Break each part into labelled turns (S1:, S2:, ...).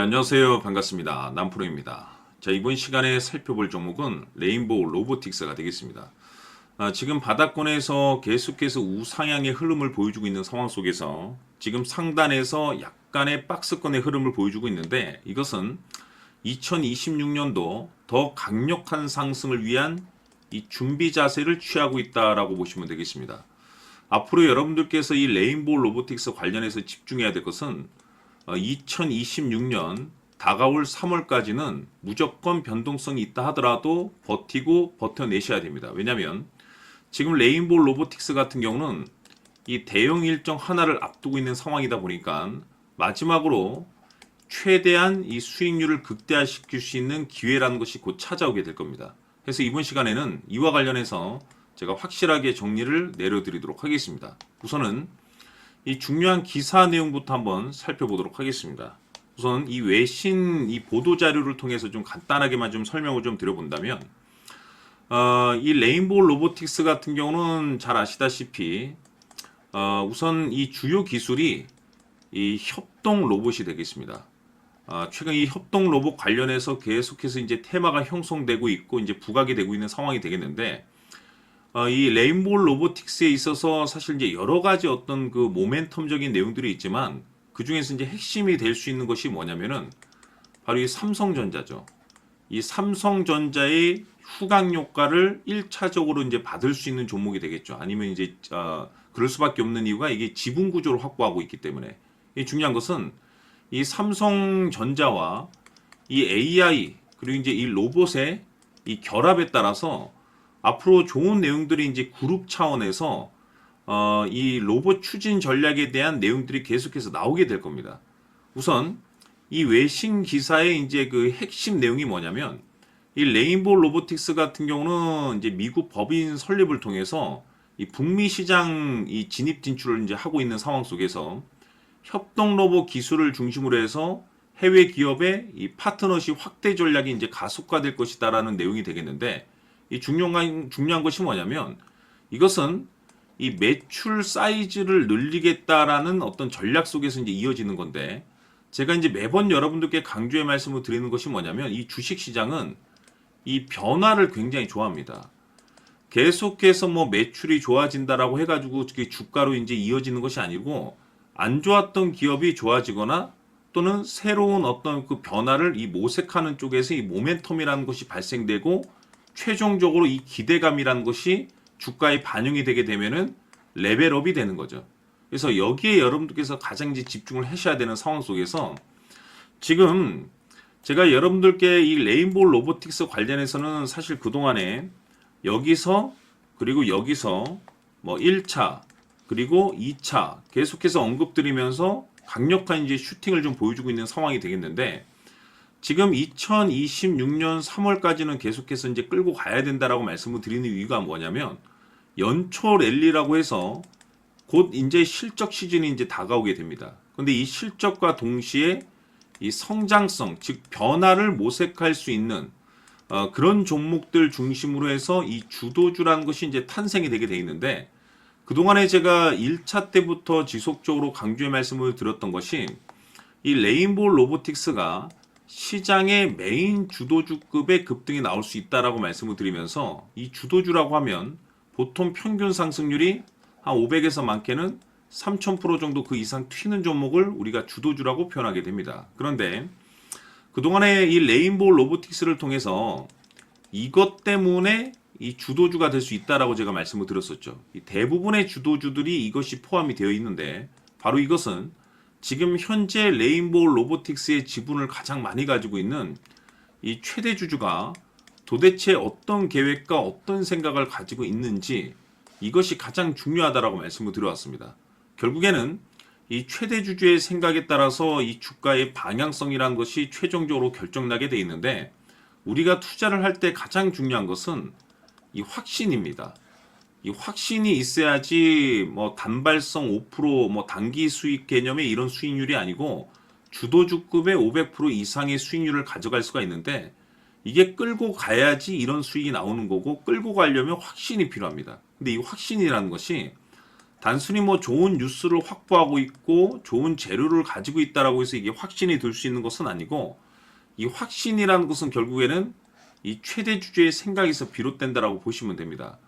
S1: 안녕하세요. 반갑습니다. 남프로입니다. 자, 이번 시간에 살펴볼 종목은 레인보우 로보틱스가 되겠습니다. 지금 바닥권에서 계속해서 우상향의 흐름을 보여주고 있는 상황 속에서 지금 상단에서 약간의 박스권의 흐름을 보여주고 있는데, 이것은 2026년도 더 강력한 상승을 위한 이 준비 자세를 취하고 있다라고 보시면 되겠습니다. 앞으로 여러분들께서 이 레인보우 로보틱스 관련해서 집중해야 될 것은 2026년 다가올 3월까지는 무조건 변동성이 있다 하더라도 버티고 버텨내셔야 됩니다. 왜냐하면 지금 레인보우 로보틱스 같은 경우는 이 대형 일정 하나를 앞두고 있는 상황이다 보니까 마지막으로 최대한 이 수익률을 극대화시킬 수 있는 기회라는 것이 곧 찾아오게 될 겁니다. 그래서 이번 시간에는 이와 관련해서 제가 확실하게 정리를 내려드리도록 하겠습니다. 우선은 이 중요한 기사 내용부터 한번 살펴보도록 하겠습니다. 우선 이 외신 이 보도 자료를 통해서 좀 간단하게만 좀 설명을 좀 드려본다면, 이 레인보우 로보틱스 같은 경우는 잘 아시다시피 우선 이 주요 기술이 이 협동 로봇이 되겠습니다. 최근 이 협동 로봇 관련해서 계속해서 이제 테마가 형성되고 있고 이제 부각이 되고 있는 상황이 되겠는데, 이 레인보우 로보틱스에 있어서 사실 이제 여러 가지 어떤 그 모멘텀적인 내용들이 있지만 그 중에서 이제 핵심이 될 수 있는 것이 뭐냐면은 바로 이 삼성전자죠. 이 삼성전자의 후광 효과를 1차적으로 이제 받을 수 있는 종목이 되겠죠. 아니면 이제 그럴 수밖에 없는 이유가 이게 지분 구조를 확보하고 있기 때문에. 이 중요한 것은 이 삼성전자와 이 AI 그리고 이제 이 로봇의 이 결합에 따라서 앞으로 좋은 내용들이 이제 그룹 차원에서 이 로봇 추진 전략에 대한 내용들이 계속해서 나오게 될 겁니다. 우선 이 외신 기사의 이제 그 핵심 내용이 뭐냐면, 이 레인보우 로보틱스 같은 경우는 이제 미국 법인 설립을 통해서 이 북미 시장 이 진입 진출을 이제 하고 있는 상황 속에서 협동 로봇 기술을 중심으로 해서 해외 기업의 이 파트너십 확대 전략이 이제 가속화될 것이다라는 내용이 되겠는데, 이 중요한 것이 뭐냐면 이것은 이 매출 사이즈를 늘리겠다라는 어떤 전략 속에서 이제 이어지는 건데, 제가 이제 매번 여러분들께 강조의 말씀을 드리는 것이 뭐냐면 이 주식 시장은 이 변화를 굉장히 좋아합니다. 계속해서 뭐 매출이 좋아진다라고 해가지고 주가로 이제 이어지는 것이 아니고, 안 좋았던 기업이 좋아지거나 또는 새로운 어떤 그 변화를 이 모색하는 쪽에서 이 모멘텀이라는 것이 발생되고 최종적으로 이 기대감이라는 것이 주가에 반영이 되게 되면은 레벨업이 되는 거죠. 그래서 여기에 여러분들께서 가장 이제 집중을 하셔야 되는 상황 속에서 지금 제가 여러분들께 이 레인보우 로보틱스 관련해서는 사실 그동안에 여기서 그리고 여기서 뭐 1차 그리고 2차 계속해서 언급드리면서 강력한 이제 슈팅을 좀 보여주고 있는 상황이 되겠는데, 지금 2026년 3월까지는 계속해서 이제 끌고 가야 된다라고 말씀을 드리는 이유가 뭐냐면, 연초 랠리라고 해서 곧 이제 실적 시즌이 이제 다가오게 됩니다. 근데 이 실적과 동시에 이 성장성, 즉 변화를 모색할 수 있는 그런 종목들 중심으로 해서 이 주도주라는 것이 이제 탄생이 되게 돼 있는데, 그동안에 제가 1차 때부터 지속적으로 강조의 말씀을 드렸던 것이 이 레인보우 로보틱스가 시장의 메인 주도주급의 급등이 나올 수 있다라고 말씀을 드리면서, 이 주도주라고 하면 보통 평균 상승률이 한 500에서 많게는 3000% 정도 그 이상 튀는 종목을 우리가 주도주라고 표현하게 됩니다. 그런데 그동안에 이 레인보우 로보틱스를 통해서 이것 때문에 이 주도주가 될 수 있다라고 제가 말씀을 드렸었죠. 이 대부분의 주도주들이 이것이 포함이 되어 있는데, 바로 이것은 지금 현재 레인보우 로보틱스의 지분을 가장 많이 가지고 있는 이 최대 주주가 도대체 어떤 계획과 어떤 생각을 가지고 있는지, 이것이 가장 중요하다라고 말씀을 드려왔습니다. 결국에는 이 최대 주주의 생각에 따라서 이 주가의 방향성이라는 것이 최종적으로 결정나게 돼 있는데, 우리가 투자를 할 때 가장 중요한 것은 이 확신입니다. 이 확신이 있어야지 뭐 단발성 5%뭐 단기 수익 개념의 이런 수익률이 아니고 주도주급의 500% 이상의 수익률을 가져갈 수가 있는데, 이게 끌고 가야지 이런 수익이 나오는 거고, 끌고 가려면 확신이 필요합니다. 근데 이 확신이라는 것이 단순히 뭐 좋은 뉴스를 확보하고 있고 좋은 재료를 가지고 있다라고 해서 이게 확신이 들 수 있는 것은 아니고, 이 확신이라는 것은 결국에는 이 최대 주주의 생각에서 비롯된다라고 보시면 됩니다.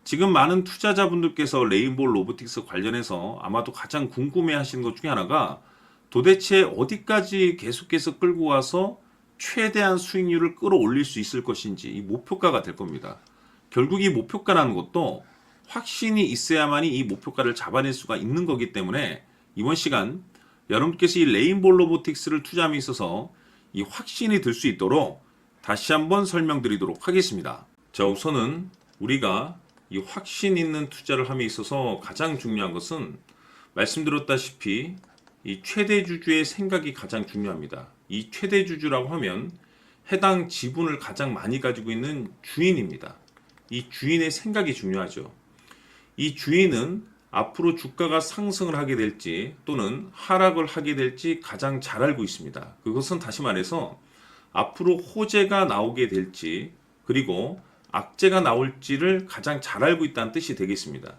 S1: 지금 많은 투자자분들께서 레인보우 로보틱스 관련해서 아마도 가장 궁금해 하시는 것 중에 하나가, 도대체 어디까지 계속해서 끌고 와서 최대한 수익률을 끌어올릴 수 있을 것인지, 이 목표가가 될 겁니다. 결국 이 목표가라는 것도 확신이 있어야만이 이 목표가를 잡아낼 수가 있는 거기 때문에, 이번 시간 여러분께서 이 레인보우 로보틱스를 투자함에 있어서 이 확신이 들 수 있도록 다시 한번 설명드리도록 하겠습니다. 자, 우선은 우리가 이 확신 있는 투자를 함에 있어서 가장 중요한 것은, 말씀드렸다시피 이 최대 주주의 생각이 가장 중요합니다. 이 최대 주주라고 하면 해당 지분을 가장 많이 가지고 있는 주인입니다. 이 주인의 생각이 중요하죠. 이 주인은 앞으로 주가가 상승을 하게 될지 또는 하락을 하게 될지 가장 잘 알고 있습니다. 그것은 다시 말해서 앞으로 호재가 나오게 될지 그리고 악재가 나올지를 가장 잘 알고 있다는 뜻이 되겠습니다.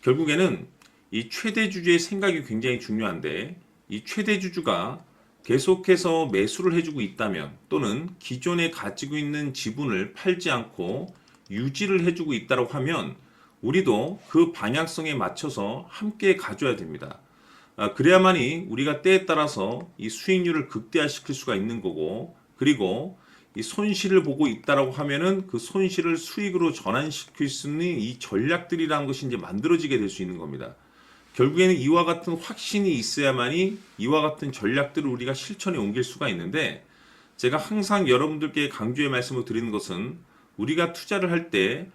S1: 결국에는 이 최대 주주의 생각이 굉장히 중요한데, 이 최대 주주가 계속해서 매수를 해주고 있다면 또는 기존에 가지고 있는 지분을 팔지 않고 유지를 해주고 있다고 하면 우리도 그 방향성에 맞춰서 함께 가져야 됩니다. 그래야만이 우리가 때에 따라서 이 수익률을 극대화시킬 수가 있는 거고, 그리고 이 손실을 보고 있다라고 하면은 그 손실을 수익으로 전환시킬 수 있는 이 전략들이라는 것이 이제 만들어지게 될 수 있는 겁니다. 결국에는 이와 같은 확신이 있어야만이 이와 같은 전략들을 우리가 실천에 옮길 수가 있는데, 제가 항상 여러분들께 강조의 말씀을 드리는 것은, 우리가 투자를 할 때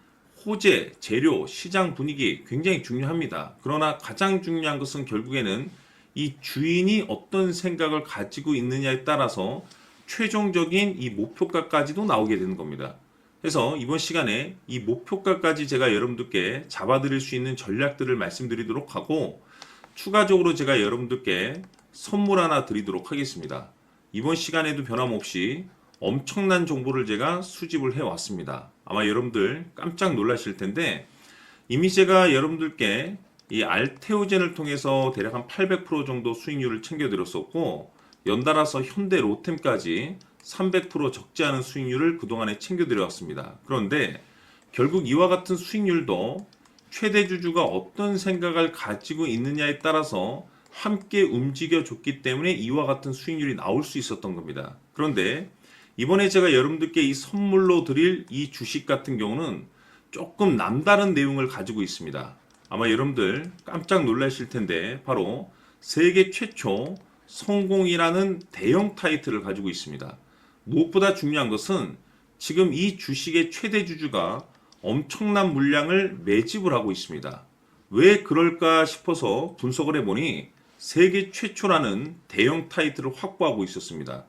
S1: 호재, 재료, 시장 분위기 굉장히 중요합니다. 그러나 가장 중요한 것은 결국에는 이 주인이 어떤 생각을 가지고 있느냐에 따라서 최종적인 이 목표가까지도 나오게 되는 겁니다. 그래서 이번 시간에 이 목표가까지 제가 여러분들께 잡아드릴 수 있는 전략들을 말씀드리도록 하고, 추가적으로 제가 여러분들께 선물 하나 드리도록 하겠습니다. 이번 시간에도 변함없이 엄청난 정보를 제가 수집을 해왔습니다. 아마 여러분들 깜짝 놀라실 텐데, 이미 제가 여러분들께 이 알테오젠을 통해서 대략 한 800% 정도 수익률을 챙겨드렸었고, 연달아서 현대 로템까지 300% 적지 않은 수익률을 그동안에 챙겨드려왔습니다. 그런데 결국 이와 같은 수익률도 최대 주주가 어떤 생각을 가지고 있느냐에 따라서 함께 움직여줬기 때문에 이와 같은 수익률이 나올 수 있었던 겁니다. 그런데 이번에 제가 여러분들께 이 선물로 드릴 이 주식 같은 경우는 조금 남다른 내용을 가지고 있습니다. 아마 여러분들 깜짝 놀라실 텐데, 바로 세계 최초 성공이라는 대형 타이틀을 가지고 있습니다. 무엇보다 중요한 것은 지금 이 주식의 최대 주주가 엄청난 물량을 매집을 하고 있습니다. 왜 그럴까 싶어서 분석을 해보니 세계 최초라는 대형 타이틀을 확보하고 있었습니다.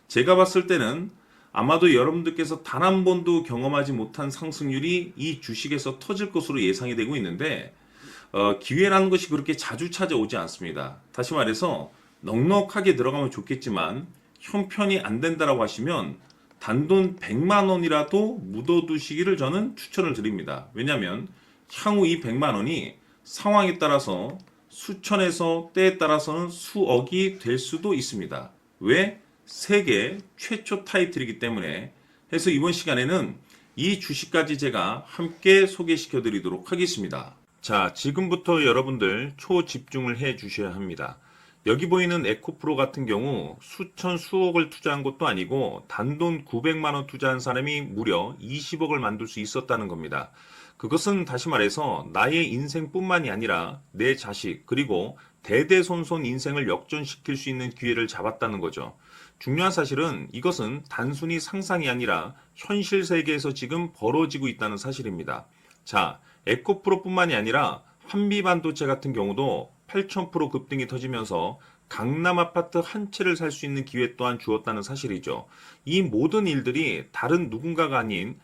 S1: 제가 봤을 때는 아마도 여러분들께서 단 한 번도 경험하지 못한 상승률이 이 주식에서 터질 것으로 예상이 되고 있는데, 기회라는 것이 그렇게 자주 찾아오지 않습니다. 다시 말해서 넉넉하게 들어가면 좋겠지만 형편이 안 된다라고 하시면 단돈 100만 원이라도 묻어두시기를 저는 추천을 드립니다. 왜냐하면 향후 이 100만 원이 상황에 따라서 수천에서 때에 따라서는 수억이 될 수도 있습니다. 왜? 세계 최초 타이틀이기 때문에. 해서 이번 시간에는 이 주식까지 제가 함께 소개시켜 드리도록 하겠습니다. 자, 지금부터 여러분들 초집중을 해 주셔야 합니다. 여기 보이는 에코프로 같은 경우 수천 수억을 투자한 것도 아니고 단돈 900만 원 투자한 사람이 무려 20억을 만들 수 있었다는 겁니다. 그것은 다시 말해서 나의 인생뿐만이 아니라 내 자식 그리고 대대손손 인생을 역전시킬 수 있는 기회를 잡았다는 거죠. 중요한 사실은 이것은 단순히 상상이 아니라 현실 세계에서 지금 벌어지고 있다는 사실입니다. 자, 에코프로뿐만이 아니라 한미반도체 같은 경우도 8,000% 급등이 터지면서 강남 아파트 한 채를 살 수 있는 기회 또한 주었다는 사실이죠. 이 모든 일들이 다른 누군가가 아닌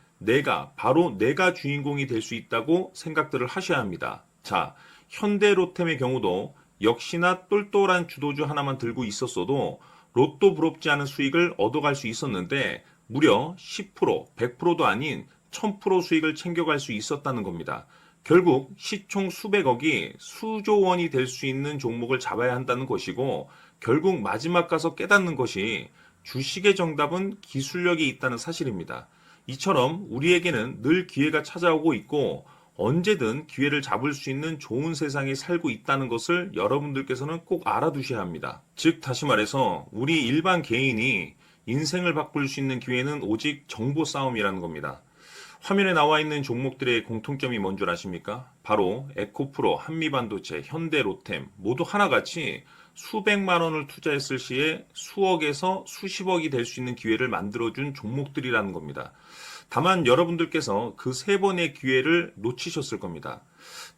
S1: 바로 내가 주인공이 될 수 있다고 생각들을 하셔야 합니다. 자, 현대로템의 경우도 역시나 똘똘한 주도주 하나만 들고 있었어도 로또 부럽지 않은 수익을 얻어갈 수 있었는데 무려 10%, 100%도 아닌 1000% 수익을 챙겨갈 수 있었다는 겁니다. 결국 시총 수백억이 수조 원이 될 수 있는 종목을 잡아야 한다는 것이고, 결국 마지막 가서 깨닫는 것이 주식의 정답은 기술력이 있다는 사실입니다. 이처럼 우리에게는 늘 기회가 찾아오고 있고 언제든 기회를 잡을 수 있는 좋은 세상에 살고 있다는 것을 여러분들께서는 꼭 알아두셔야 합니다. 즉 다시 말해서 우리 일반 개인이 인생을 바꿀 수 있는 기회는 오직 정보 싸움이라는 겁니다. 화면에 나와 있는 종목들의 공통점이 뭔 줄 아십니까? 바로 에코프로, 한미반도체, 현대로템 모두 하나같이 수백만 원을 투자했을 시에 수억에서 수십억이 될 수 있는 기회를 만들어준 종목들이라는 겁니다. 다만 여러분들께서 그 세 번의 기회를 놓치셨을 겁니다.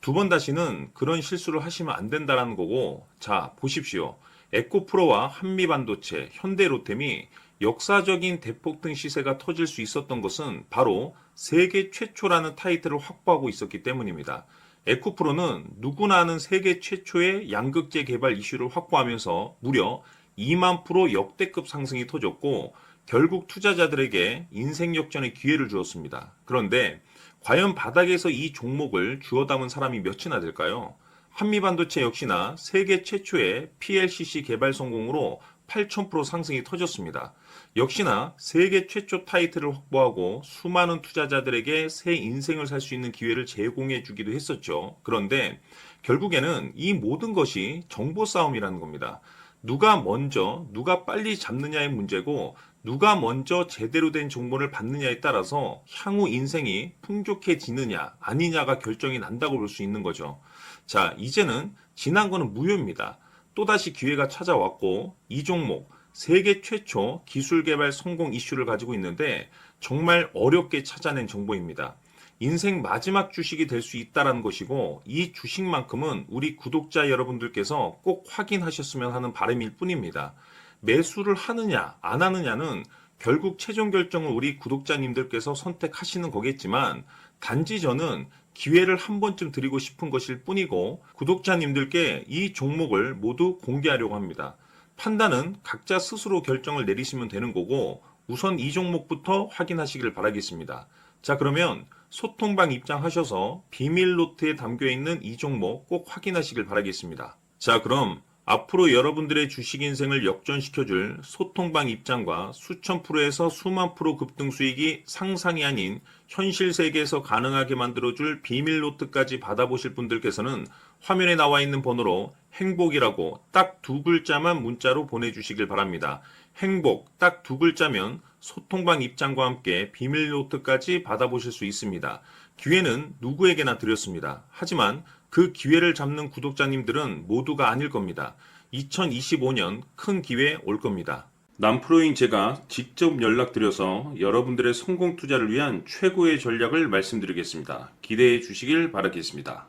S1: 두 번 다시는 그런 실수를 하시면 안 된다는 거고, 자, 보십시오. 에코프로와 한미반도체, 현대로템이 역사적인 대폭등 시세가 터질 수 있었던 것은 바로 세계 최초라는 타이틀을 확보하고 있었기 때문입니다. 에코프로는 누구나 아는 세계 최초의 양극재 개발 이슈를 확보하면서 무려 2만 프로 역대급 상승이 터졌고 결국 투자자들에게 인생 역전의 기회를 주었습니다. 그런데 과연 바닥에서 이 종목을 주워 담은 사람이 몇이나 될까요? 한미반도체 역시나 세계 최초의 PLCC 개발 성공으로 8,000% 상승이 터졌습니다. 역시나 세계 최초 타이틀을 확보하고 수많은 투자자들에게 새 인생을 살 수 있는 기회를 제공해 주기도 했었죠. 그런데 결국에는 이 모든 것이 정보 싸움이라는 겁니다. 누가 먼저, 누가 빨리 잡느냐의 문제고 누가 먼저 제대로 된 정보를 받느냐에 따라서 향후 인생이 풍족해지느냐 아니냐가 결정이 난다고 볼 수 있는 거죠. 자, 이제는 지난 거는 무효입니다. 또다시 기회가 찾아왔고 이 종목 세계 최초 기술 개발 성공 이슈를 가지고 있는데 정말 어렵게 찾아낸 정보입니다. 인생 마지막 주식이 될 수 있다는 것이고 이 주식만큼은 우리 구독자 여러분들께서 꼭 확인하셨으면 하는 바람일 뿐입니다. 매수를 하느냐 안 하느냐는 결국 최종 결정을 우리 구독자님들께서 선택하시는 거겠지만 단지 저는 기회를 한 번쯤 드리고 싶은 것일 뿐이고 구독자님들께 이 종목을 모두 공개하려고 합니다. 판단은 각자 스스로 결정을 내리시면 되는 거고 우선 이 종목부터 확인하시길 바라겠습니다. 자, 그러면 소통방 입장하셔서 비밀 노트에 담겨있는 이 종목 꼭 확인하시길 바라겠습니다. 자, 그럼 앞으로 여러분들의 주식 인생을 역전시켜줄 소통방 입장과 수천 프로에서 수만 프로 급등 수익이 상상이 아닌 현실 세계에서 가능하게 만들어줄 비밀 노트까지 받아보실 분들께서는 화면에 나와 있는 번호로 행복이라고 딱 두 글자만 문자로 보내주시길 바랍니다. 행복 딱 두 글자면 소통방 입장과 함께 비밀 노트까지 받아보실 수 있습니다. 기회는 누구에게나 드렸습니다. 하지만 그 기회를 잡는 구독자님들은 모두가 아닐 겁니다. 2025년 큰 기회 올 겁니다. 남프로인 제가 직접 연락드려서 여러분들의 성공 투자를 위한 최고의 전략을 말씀드리겠습니다. 기대해 주시길 바라겠습니다.